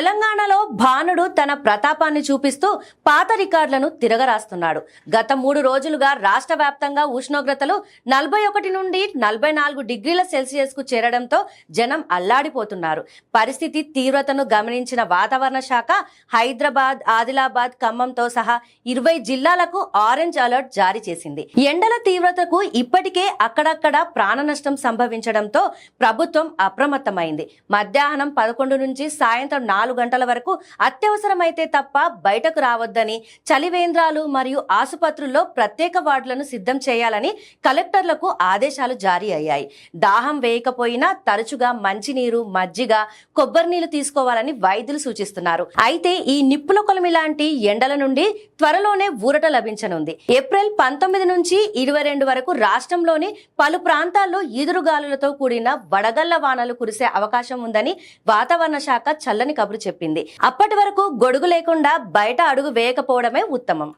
తెలంగాణలో భానుడు తన ప్రతాపాన్ని చూపిస్తూ పాత రికార్డులను తిరగరాస్తున్నాడు. గత 3 రోజులుగా రాష్ట్ర వ్యాప్తంగా ఉష్ణోగ్రతలు 41 నుండి 44 డిగ్రీల సెల్సియస్ కు చేరడంతో జనం అల్లాడిపోతున్నారు. పరిస్థితి తీవ్రతను గమనించిన వాతావరణ శాఖ హైదరాబాద్, ఆదిలాబాద్, ఖమ్మంతో సహా 20 జిల్లాలకు ఆరెంజ్ అలర్ట్ జారీ చేసింది. ఎండల తీవ్రతకు ఇప్పటికే అక్కడక్కడ ప్రాణ నష్టం సంభవించడంతో ప్రభుత్వం అప్రమత్తమైంది. మధ్యాహ్నం 11 నుంచి సాయంత్రం 4 గంటల వరకు అత్యవసరమైతే తప్ప బయటకు రావద్దని, చలివేంద్రాలు మరియు ఆసుపత్రుల్లో ప్రత్యేక వార్డులను సిద్ధం చేయాలని కలెక్టర్లకు ఆదేశాలు జారీ అయ్యాయి. దాహం వేయకపోయినా తరచుగా మంచినీరు, మజ్జిగ, కొబ్బరి నీళ్లు తీసుకోవాలని వైద్యులు సూచిస్తున్నారు. అయితే ఈ నిప్పుల కొలిమి లాంటి ఎండల నుండి త్వరలోనే ఊరట లభించనుంది. ఏప్రిల్ 19 నుంచి 22 వరకు రాష్ట్రంలోని పలు ప్రాంతాల్లో ఈదురుగాలులతో కూడిన వడగళ్ల వానలు కురిసే అవకాశం ఉందని వాతావరణ శాఖ చల్లని కబురు చెప్పింది. అప్పటి వరకు గొడుగు లేకుండా బయట అడుగు వేయకపోవడమే ఉత్తమం.